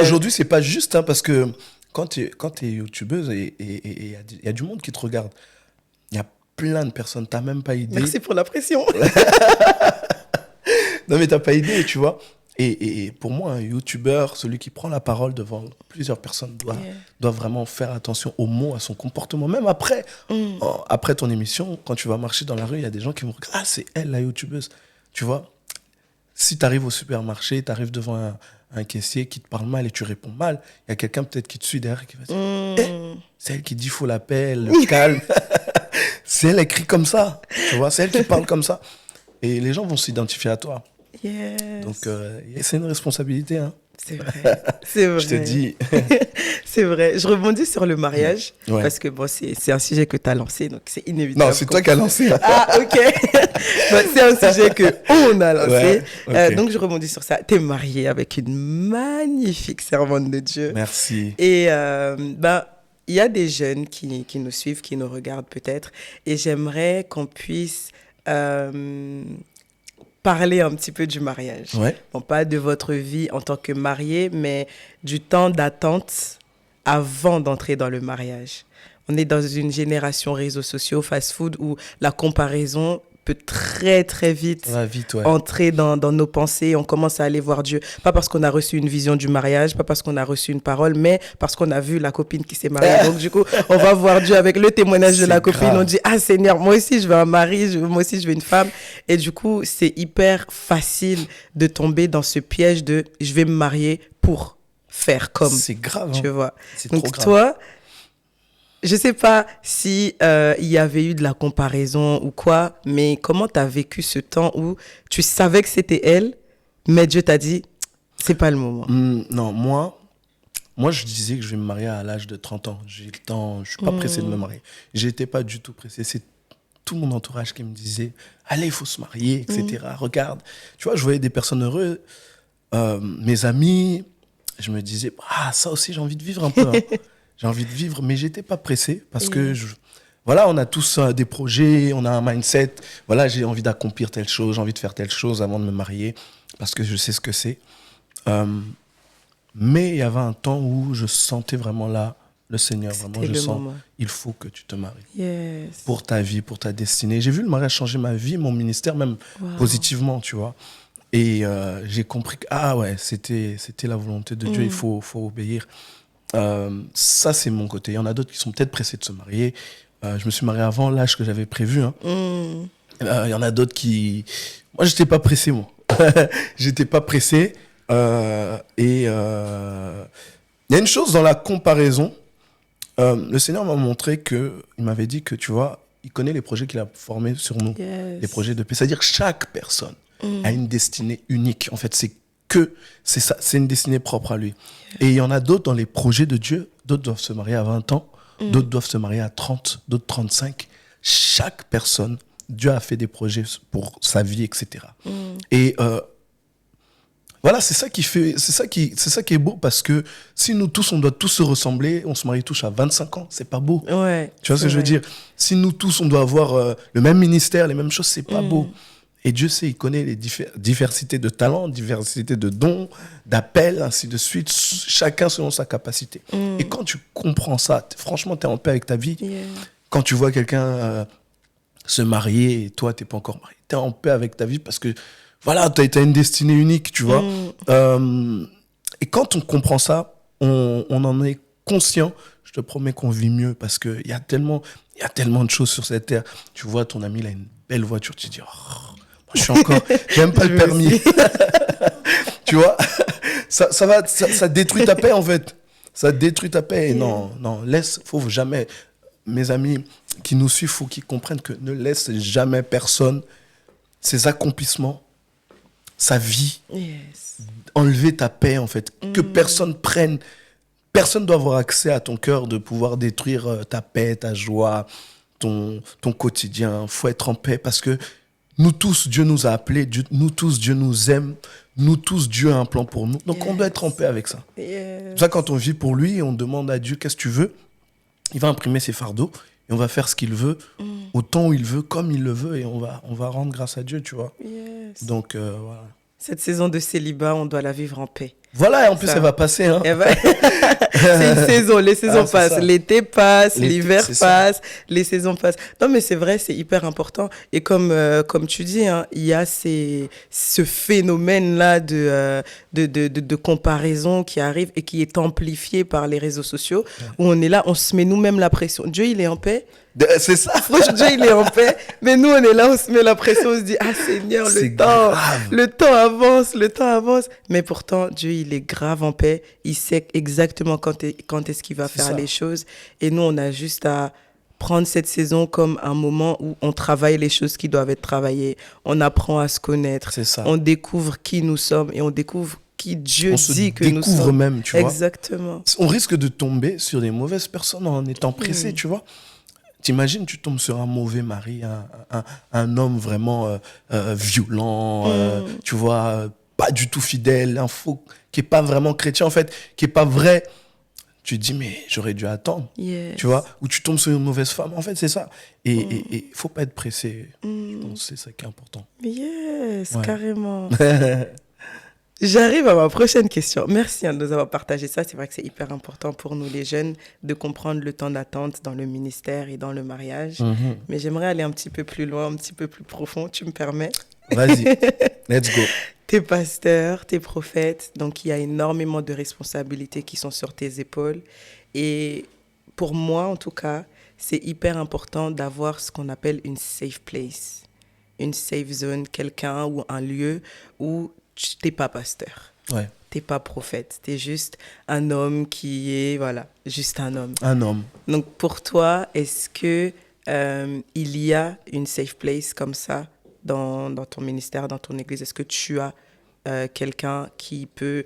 Aujourd'hui, c'est pas juste, parce que quand tu es youtubeuse, il y a du monde qui te regarde. Il y a plein de personnes, tu n'as même pas idée. Merci pour la pression. Non, mais t'as pas idée, tu vois. Et pour moi, un youtubeur, celui qui prend la parole devant plusieurs personnes, doit vraiment faire attention aux mots, à son comportement. Même après ton émission, quand tu vas marcher dans la rue, il y a des gens qui vont dire « Ah, c'est elle, la youtubeuse ». Tu vois, si tu arrives au supermarché, tu arrives devant un caissier qui te parle mal et tu réponds mal, il y a quelqu'un peut-être qui te suit derrière qui va dire c'est elle qui dit « faut l'appel, le calme ». C'est elle écrit comme ça, tu vois, c'est elle qui parle comme ça. Et les gens vont s'identifier à toi. Yes. Donc, c'est une responsabilité. Hein. C'est vrai. C'est vrai. Je te dis. C'est vrai. Je rebondis sur le mariage, ouais. parce que bon, c'est un sujet que tu as lancé, donc c'est inévitable. Non, c'est toi qui as lancé. Ah, ok. Bon, c'est un sujet qu'on a lancé. Ouais, okay. Donc, je rebondis sur ça. Tu es marié avec une magnifique servante de Dieu. Merci. Et il y a des jeunes qui nous suivent, qui nous regardent peut-être, et j'aimerais qu'on puisse parler un petit peu du mariage. Ouais. Bon, pas de votre vie en tant que marié, mais du temps d'attente avant d'entrer dans le mariage. On est dans une génération réseaux sociaux, fast-food, où la comparaison peut très, très vite entrer dans nos pensées. On commence à aller voir Dieu. Pas parce qu'on a reçu une vision du mariage, pas parce qu'on a reçu une parole, mais parce qu'on a vu la copine qui s'est mariée. Donc, du coup, on va voir Dieu avec le témoignage de la copine. Grave. On dit, ah Seigneur, moi aussi, je veux un mari, moi aussi, je veux une femme. Et du coup, c'est hyper facile de tomber dans ce piège de « je vais me marier pour faire comme ». C'est grave. Tu vois. C'est donc, trop grave. Toi, je ne sais pas si il y avait eu de la comparaison ou quoi, mais comment tu as vécu ce temps où tu savais que c'était elle, mais Dieu t'a dit, c'est pas le moment. Non, moi, je disais que je vais me marier à l'âge de 30 ans. J'ai le temps, je ne suis pas pressé de me marier. Je n'étais pas du tout pressé. C'est tout mon entourage qui me disait, allez, il faut se marier, etc. Regarde. Tu vois, je voyais des personnes heureuses, mes amis, je me disais, ah, ça aussi, j'ai envie de vivre un peu. Hein. J'ai envie de vivre, mais j'étais pas pressé parce que voilà, on a tous des projets, on a un mindset. Voilà, j'ai envie d'accomplir telle chose, j'ai envie de faire telle chose avant de me marier parce que je sais ce que c'est. Mais il y avait un temps où je sentais vraiment là le Seigneur. Vraiment, je sens, il faut que tu te maries. Yes. Pour ta vie, pour ta destinée. J'ai vu le mariage changer ma vie, mon ministère, même positivement, tu vois. Et j'ai compris que c'était la volonté de Dieu, il faut obéir. Ça, c'est mon côté. Il y en a d'autres qui sont peut-être pressés de se marier. Je me suis marié avant l'âge que j'avais prévu. Hein. Il y en a d'autres qui... Moi, je n'étais pas pressé, moi. J'étais pas pressé. Il y a une chose dans la comparaison. Le Seigneur m'a montré il m'avait dit que, tu vois, il connaît les projets qu'il a formés sur nous. Yes. Les projets de paix. C'est-à-dire que chaque personne a une destinée unique. En fait, c'est ça, c'est une destinée propre à lui. Et il y en a d'autres dans les projets de Dieu, d'autres doivent se marier à 20 ans, d'autres doivent se marier à 30, d'autres 35. Chaque personne, Dieu a fait des projets pour sa vie, etc. Et voilà, c'est ça qui est beau, parce que si nous tous, on doit tous se ressembler, on se marie tous à 25 ans, c'est pas beau. Ouais, tu vois ce que je veux dire? Si nous tous, on doit avoir le même ministère, les mêmes choses, c'est pas beau. Et Dieu sait, il connaît les diversités de talents, diversité de dons, d'appels, ainsi de suite, chacun selon sa capacité. Et quand tu comprends ça, franchement, tu es en paix avec ta vie. Yeah. Quand tu vois quelqu'un se marier et toi, tu n'es pas encore marié, tu es en paix avec ta vie parce que, voilà, tu as une destinée unique, tu vois. Et quand on comprend ça, on en est conscient. Je te promets qu'on vit mieux parce qu'il y a tellement de choses sur cette terre. Tu vois, ton ami, il a une belle voiture, tu te dis... Oh, je suis encore, j'ai même pas le permis. Tu vois, ça détruit ta paix en fait. Ça détruit ta paix. Et non, faut jamais. Mes amis qui nous suivent, faut qu'ils comprennent que ne laisse jamais personne ses accomplissements, sa vie, enlever ta paix en fait. Que personne doit avoir accès à ton cœur de pouvoir détruire ta paix, ta joie, ton quotidien. Faut être en paix parce que nous tous, Dieu nous a appelés, nous tous, Dieu nous aime, nous tous, Dieu a un plan pour nous. Donc, on doit être en paix avec ça. C'est pour ça, quand on vit pour lui, on demande à Dieu, qu'est-ce que tu veux? Il va imprimer ses fardeaux et on va faire ce qu'il veut, au temps où il veut, comme il le veut, et on va rendre grâce à Dieu, tu vois. Donc, voilà. Cette saison de célibat, on doit la vivre en paix. Voilà, et en plus, elle va passer. Hein. C'est une saison, les saisons passent. Ça. L'été passe, l'hiver passe, les saisons passent. Non, mais c'est vrai, c'est hyper important. Et comme tu dis, hein, il y a ce phénomène-là de comparaison qui arrive et qui est amplifié par les réseaux sociaux, où on est là, on se met nous-mêmes la pression. Dieu, il est en paix. C'est ça. Franchement, Dieu, il est en paix. Mais nous, on est là, on se met la pression, on se dit, ah Seigneur, le temps avance. Mais pourtant, Dieu, il est grave en paix. Il sait exactement quand est-ce qu'il va faire les choses. Et nous, on a juste à prendre cette saison comme un moment où on travaille les choses qui doivent être travaillées. On apprend à se connaître. C'est ça. On découvre qui nous sommes et on découvre qui Dieu dit que nous sommes. On se découvre même, tu vois. Exactement. On risque de tomber sur des mauvaises personnes en étant pressé, tu vois. T'imagines, tu tombes sur un mauvais mari, un homme vraiment violent, tu vois, pas du tout fidèle, un faux, qui est pas vraiment chrétien en fait, qui est pas vrai. Tu te dis, mais j'aurais dû attendre, tu vois, ou tu tombes sur une mauvaise femme, en fait, c'est ça. Et faut pas être pressé, je pense que c'est ça qui est important. Yes, carrément. J'arrive à ma prochaine question. Merci de nous avoir partagé ça. C'est vrai que c'est hyper important pour nous les jeunes de comprendre le temps d'attente dans le ministère et dans le mariage. Mais j'aimerais aller un petit peu plus loin, un petit peu plus profond. Tu me permets? Vas-y, let's go. T'es pasteur, t'es prophète, donc il y a énormément de responsabilités qui sont sur tes épaules. Et pour moi, en tout cas, c'est hyper important d'avoir ce qu'on appelle une safe place, une safe zone, quelqu'un ou un lieu où t'es pas pasteur, t'es pas prophète, t'es juste un homme qui est, voilà, juste un homme. Un homme. Donc pour toi, est-ce que il y a une safe place comme ça dans ton ministère, dans ton église? Est-ce que tu as quelqu'un qui peut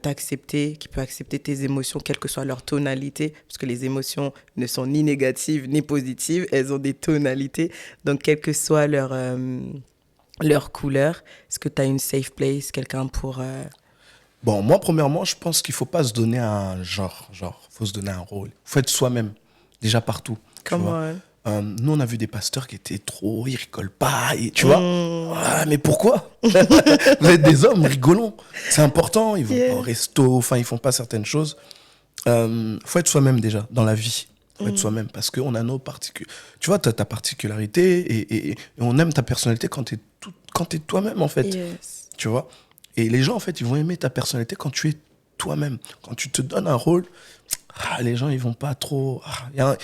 t'accepter, qui peut accepter tes émotions, quelle que soit leur tonalité, parce que les émotions ne sont ni négatives ni positives, elles ont des tonalités, donc quelle que soit leur couleur, est-ce que tu as une safe place, quelqu'un pour... Bon, moi, premièrement, je pense qu'il ne faut pas se donner un genre. Il faut se donner un rôle. Il faut être soi-même, déjà partout. Comment? Nous, on a vu des pasteurs qui étaient trop... Ils rigolent pas, et, tu vois. Mais pourquoi? Vous êtes des hommes, rigolons. C'est important, ils vont pas au resto, enfin, ils ne font pas certaines choses. Il faut être soi-même, déjà, dans la vie. Il faut être soi-même, parce qu'on a nos particularités. Tu vois, tu as ta particularité, et on aime ta personnalité quand tu es toi-même, en fait. Tu vois. Et les gens, en fait, ils vont aimer ta personnalité quand tu es toi-même. Quand tu te donnes un rôle, les gens, ils vont pas trop... Il y a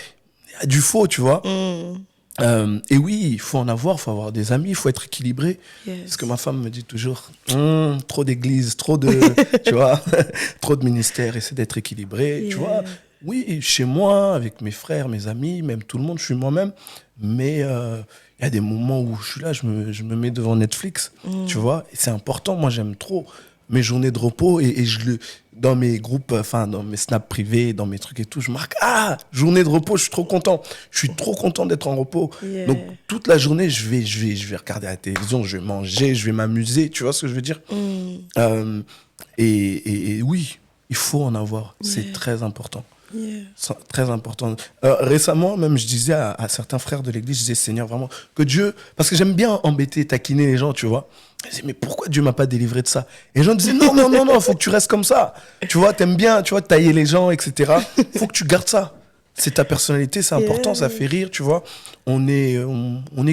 du faux, tu vois. Et oui, il faut avoir des amis, il faut être équilibré. Parce que ma femme me dit toujours, trop d'église, trop de... tu vois, trop de ministères, essaie d'être équilibré, tu vois. Oui, chez moi, avec mes frères, mes amis, même tout le monde, je suis moi-même. Mais il y a des moments où je suis là, je me mets devant Netflix, tu vois. Et c'est important, moi j'aime trop mes journées de repos et dans mes groupes, enfin dans mes snaps privés, dans mes trucs et tout, je marque, journée de repos, je suis trop content. Je suis trop content d'être en repos. Donc toute la journée, je vais regarder la télévision, je vais manger, je vais m'amuser, tu vois ce que je veux dire. Et oui, il faut en avoir, c'est très important. C'est très important. Récemment, même, je disais à certains frères de l'église, je disais, Seigneur, vraiment, que Dieu... Parce que j'aime bien embêter, taquiner les gens, tu vois. Je disais, mais pourquoi Dieu m'a pas délivré de ça? Et les gens disaient, non, faut que tu restes comme ça. Tu vois, t'aimes bien, tu vois, tailler les gens, etc. Faut que tu gardes ça. C'est ta personnalité, c'est important, ça fait rire, tu vois. On est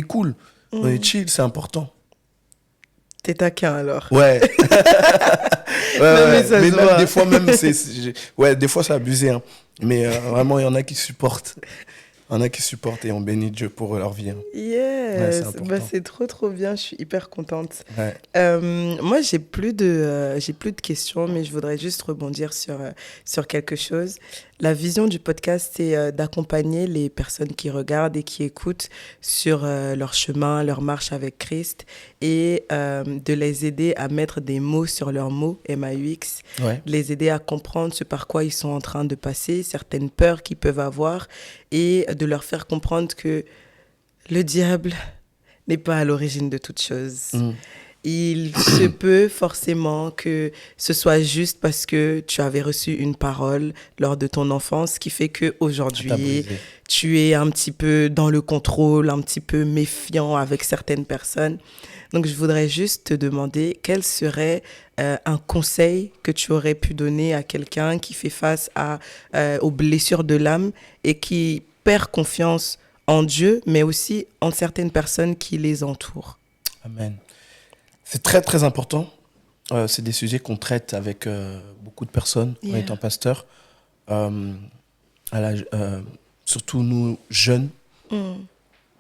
cool, on est chill, c'est important. T'es taquin, alors. Ouais. Mais même des fois, des fois, c'est abusé. Hein. Mais vraiment, il y en a qui supportent. Il y en a qui supportent et on bénit Dieu pour leur vie. Hein. Yes, c'est trop bien, je suis hyper contente. Moi, j'ai plus de questions, mais je voudrais juste rebondir sur quelque chose. La vision du podcast, c'est d'accompagner les personnes qui regardent et qui écoutent sur leur chemin, leur marche avec Christ et de les aider à mettre des mots sur leurs mots, MAUX, de les aider à comprendre ce par quoi ils sont en train de passer, certaines peurs qu'ils peuvent avoir et de leur faire comprendre que le diable n'est pas à l'origine de toute chose. il se peut forcément que ce soit juste parce que tu avais reçu une parole lors de ton enfance qui fait qu'aujourd'hui, tu es un petit peu dans le contrôle, un petit peu méfiant avec certaines personnes. Donc, je voudrais juste te demander quel serait un conseil que tu aurais pu donner à quelqu'un qui fait face aux blessures de l'âme et qui perd confiance en Dieu, mais aussi en certaines personnes qui les entourent. Amen. C'est très, très important. C'est des sujets qu'on traite avec beaucoup de personnes en étant pasteur. Surtout nous, jeunes,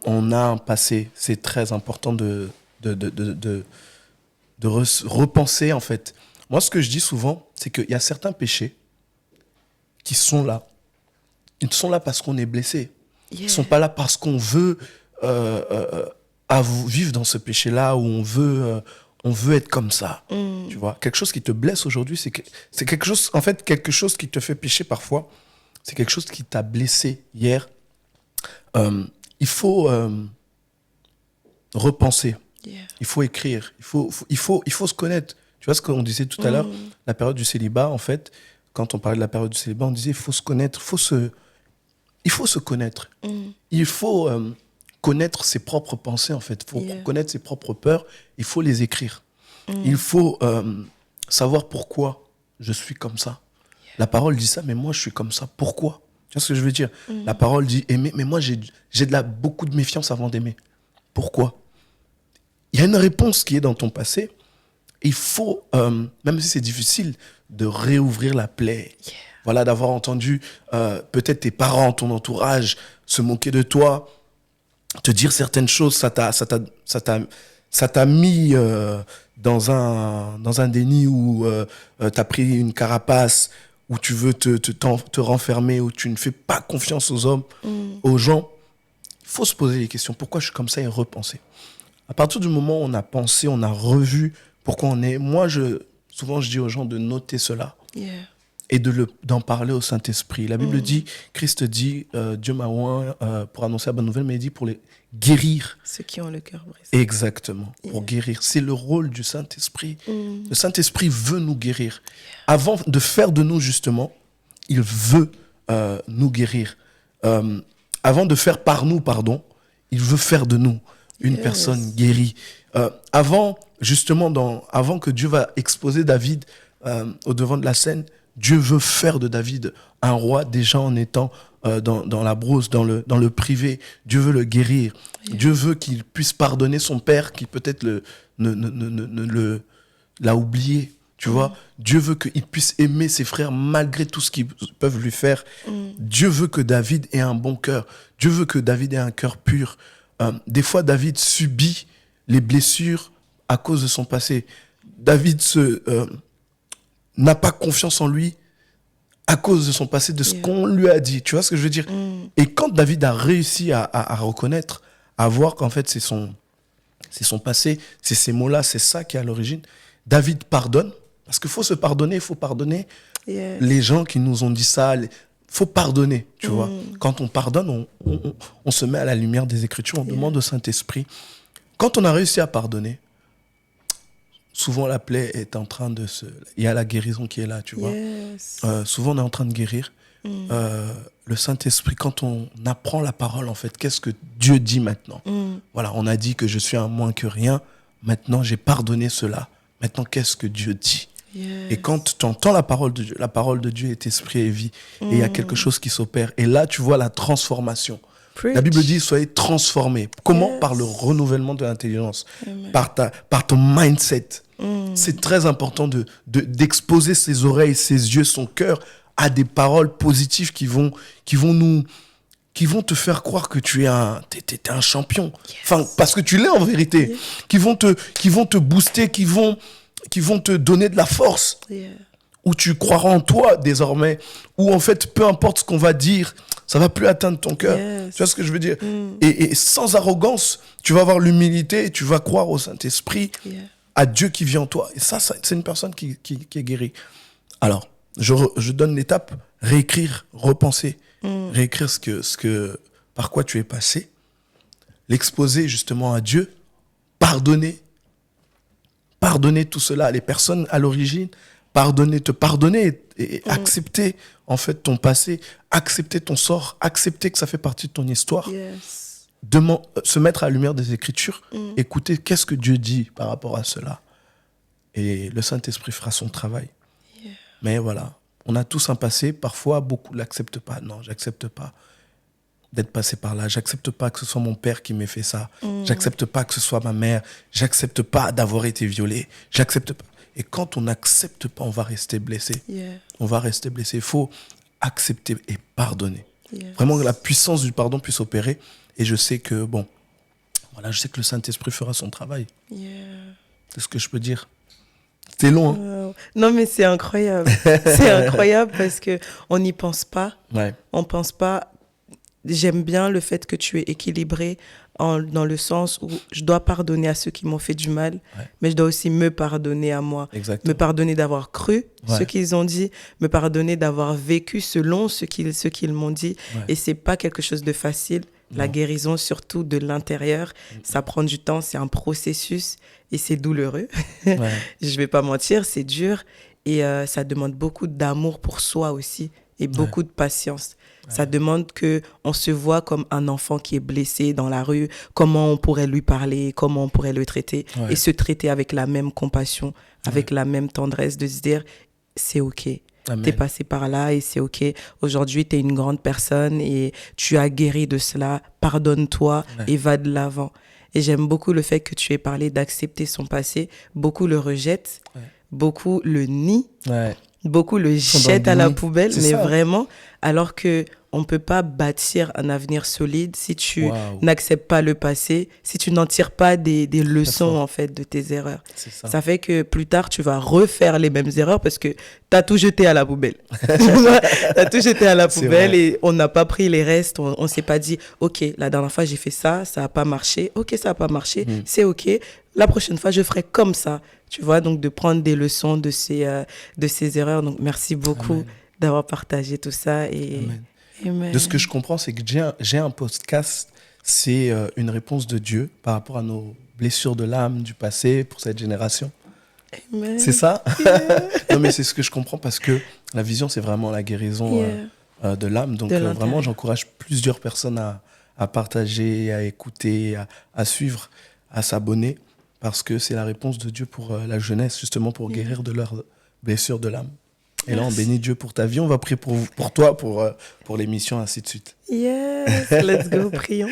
on a un passé. C'est très important de repenser, en fait. Moi, ce que je dis souvent, c'est qu'il y a certains péchés qui sont là. Ils sont là parce qu'on est blessé. Ils ne sont pas là parce qu'on veut vivre dans ce péché-là, où on veut être comme ça. Tu vois, quelque chose qui te blesse aujourd'hui, c'est quelque chose, en fait, quelque chose qui te fait pécher parfois, c'est quelque chose qui t'a blessé hier. Il faut repenser. Il faut écrire. Il faut se connaître. Tu vois ce qu'on disait tout à l'heure, la période du célibat, en fait, quand on parlait de la période du célibat, on disait il faut se connaître, il faut se connaître. Il faut connaître ses propres pensées, en fait. Il faut connaître ses propres peurs. Il faut les écrire. Il faut savoir pourquoi je suis comme ça. La parole dit ça, mais moi, je suis comme ça. Pourquoi ? Tu vois ce que je veux dire ? La parole dit aimer, mais moi, j'ai beaucoup de méfiance avant d'aimer. Pourquoi ? Il y a une réponse qui est dans ton passé. Il faut, même si c'est difficile, de réouvrir la plaie. Voilà, d'avoir entendu peut-être tes parents, ton entourage se moquer de toi, te dire certaines choses, ça t'a mis dans un déni où tu as pris une carapace, où tu veux te renfermer, où tu ne fais pas confiance aux hommes, aux gens. Il faut se poser les questions. Pourquoi je suis comme ça et repenser. À partir du moment où on a pensé, on a revu pourquoi on est... Moi, souvent, je dis aux gens de noter cela et d'en parler au Saint-Esprit. La Bible dit, Christ dit, Dieu m'a oint pour annoncer la bonne nouvelle, mais il dit pour les guérir. Ceux qui ont le cœur brisé. Exactement, pour guérir. C'est le rôle du Saint-Esprit. Le Saint-Esprit veut nous guérir. Avant de faire de nous, justement, il veut nous guérir. Avant de faire par nous, il veut faire de nous une personne guérie. Avant que Dieu va exposer David au devant de la scène, Dieu veut faire de David un roi déjà en étant dans la brousse, dans le privé. Dieu veut le guérir. Dieu veut qu'il puisse pardonner son père qui peut-être l'a oublié. Tu vois, Dieu veut qu'il puisse aimer ses frères malgré tout ce qu'ils peuvent lui faire. Dieu veut que David ait un bon cœur. Dieu veut que David ait un cœur pur. Des fois, David subit les blessures à cause de son passé. David n'a pas confiance en lui à cause de son passé, de ce qu'on lui a dit. Tu vois ce que je veux dire ? Et quand David a réussi à reconnaître, à voir qu'en fait, c'est son passé, c'est ces mots-là, c'est ça qui est à l'origine, David pardonne, parce qu'il faut se pardonner, il faut pardonner les gens qui nous ont dit ça. Il faut pardonner, tu vois. Quand on pardonne, on se met à la lumière des Écritures, on demande au Saint-Esprit. Quand on a réussi à pardonner, souvent la plaie est en train de se... Il y a la guérison qui est là, tu vois. Souvent on est en train de guérir. Le Saint-Esprit, quand on apprend la parole, en fait, qu'est-ce que Dieu dit maintenant ? Voilà, on a dit que je suis un moins que rien. Maintenant, j'ai pardonné cela. Maintenant, qu'est-ce que Dieu dit ? Et quand tu entends la parole de Dieu est esprit et vie. Et il y a quelque chose qui s'opère. Et là, tu vois la transformation. La Bible dit, soyez transformés. Comment ? Par le renouvellement de l'intelligence. Par ton mindset. C'est très important d'exposer ses oreilles, ses yeux, son cœur à des paroles positives qui vont te faire croire que tu es t'es un champion. Enfin, parce que tu l'es en vérité. Qui vont te booster, qui vont te donner de la force. Où tu croiras en toi désormais. Où en fait, peu importe ce qu'on va dire, ça va plus atteindre ton cœur. Tu vois ce que je veux dire ? Et sans arrogance, tu vas avoir l'humilité, tu vas croire au Saint-Esprit, à Dieu qui vit en toi. Et ça c'est une personne qui est guérie. Alors, je donne l'étape, réécrire, repenser, réécrire par quoi tu es passé, l'exposer justement à Dieu, pardonner, pardonner tout cela, les personnes à l'origine, te pardonner et accepter en fait ton passé, accepter ton sort, accepter que ça fait partie de ton histoire. Yes. Se mettre à la lumière des Écritures, écouter qu'est-ce que Dieu dit par rapport à cela. Et le Saint-Esprit fera son travail. Yeah. Mais voilà, on a tous un passé, parfois beaucoup ne l'acceptent pas. Non, j'accepte pas d'être passé par là. J'accepte pas que ce soit mon père qui m'ait fait ça. J'accepte pas que ce soit ma mère. J'accepte pas d'avoir été violé. J'accepte pas. Et quand on n'accepte pas, on va rester blessé. Yeah. On va rester blessé. Il faut accepter et pardonner. Yes. Vraiment que la puissance du pardon puisse opérer. Et je sais que, je sais que le Saint-Esprit fera son travail. Yeah. C'est ce que je peux dire. C'était long, hein? Non, mais c'est incroyable. C'est incroyable parce qu'on n'y pense pas. Ouais. On pense pas. J'aime bien le fait que tu es équilibré dans le sens où je dois pardonner à ceux qui m'ont fait du mal, mais je dois aussi me pardonner à moi. Exactement. Me pardonner d'avoir cru ce qu'ils ont dit, me pardonner d'avoir vécu selon ce qu'ils m'ont dit. Ouais. Et c'est pas quelque chose de facile. Non. La guérison, surtout de l'intérieur, ça prend du temps, c'est un processus et c'est douloureux. Ouais. Je vais pas mentir, c'est dur et ça demande beaucoup d'amour pour soi aussi et beaucoup de patience. Ça demande qu'on se voit comme un enfant qui est blessé dans la rue, comment on pourrait lui parler, comment on pourrait le traiter, et se traiter avec la même compassion, avec la même tendresse, de se dire, c'est OK. T'es passé par là et c'est OK. Aujourd'hui, t'es une grande personne et tu as guéri de cela. Pardonne-toi et va de l'avant. Et j'aime beaucoup le fait que tu aies parlé d'accepter son passé. Beaucoup le rejettent, beaucoup le nient. Beaucoup le jettent à la poubelle, mais vraiment, alors qu'on ne peut pas bâtir un avenir solide si tu n'acceptes pas le passé, si tu n'en tires pas des leçons en fait, de tes erreurs. Ça fait que plus tard, tu vas refaire les mêmes erreurs parce que tu as tout jeté à la poubelle. Tu as tout jeté à la poubelle et on n'a pas pris les restes. On ne s'est pas dit, OK, la dernière fois, j'ai fait ça, ça n'a pas marché. OK, ça n'a pas marché, c'est OK. La prochaine fois, je ferai comme ça. Tu vois, donc de prendre des leçons de ces erreurs. Donc, merci beaucoup d'avoir partagé tout ça. Et de ce que je comprends, c'est que j'ai un podcast, c'est une réponse de Dieu par rapport à nos blessures de l'âme du passé pour cette génération. Amen. C'est ça? Yeah. Non, mais c'est ce que je comprends parce que la vision, c'est vraiment la guérison de l'âme. Donc, vraiment, j'encourage plusieurs personnes à partager, à écouter, à suivre, à s'abonner. Parce que c'est la réponse de Dieu pour la jeunesse, justement pour guérir de leurs blessures de l'âme. Et là, on bénit Dieu pour ta vie. On va prier pour toi, pour l'émission, ainsi de suite. Yes, let's go, prions.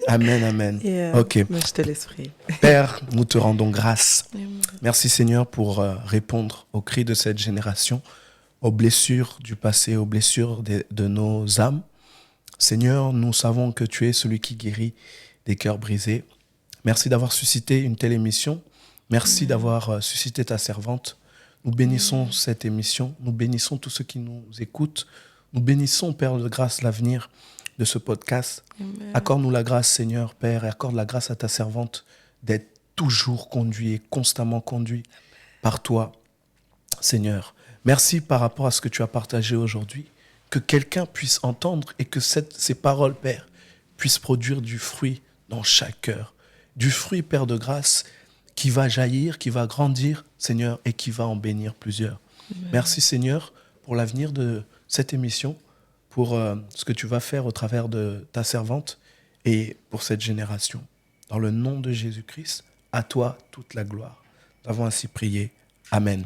Amen, amen. Ok. Moi, je te laisse prier. Père, nous te rendons grâce. Amen. Merci Seigneur pour répondre aux cris de cette génération, aux blessures du passé, aux blessures de nos âmes. Seigneur, nous savons que tu es celui qui guérit des cœurs brisés. Merci d'avoir suscité une telle émission. Merci d'avoir suscité ta servante. Nous bénissons cette émission. Nous bénissons tous ceux qui nous écoutent. Nous bénissons, Père de grâce, l'avenir de ce podcast. Amen. Accorde-nous la grâce, Seigneur, Père, et accorde la grâce à ta servante d'être toujours conduit et constamment conduit par toi, Seigneur. Merci par rapport à ce que tu as partagé aujourd'hui. Que quelqu'un puisse entendre et que ces paroles, Père, puissent produire du fruit dans chaque cœur. Du fruit, Père de grâce, qui va jaillir, qui va grandir, Seigneur, et qui va en bénir plusieurs. Amen. Merci, Seigneur, pour l'avenir de cette émission, pour ce que tu vas faire au travers de ta servante et pour cette génération. Dans le nom de Jésus-Christ, à toi toute la gloire. Nous avons ainsi prié. Amen.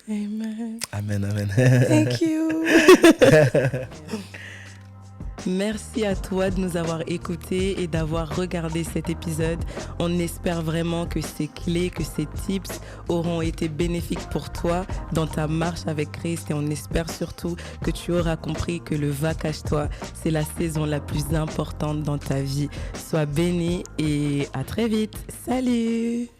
Amen. Amen, amen. Thank you. Merci à toi de nous avoir écoutés et d'avoir regardé cet épisode. On espère vraiment que ces clés, que ces tips auront été bénéfiques pour toi dans ta marche avec Christ. Et on espère surtout que tu auras compris que le va cache-toi, c'est la saison la plus importante dans ta vie. Sois béni et à très vite. Salut!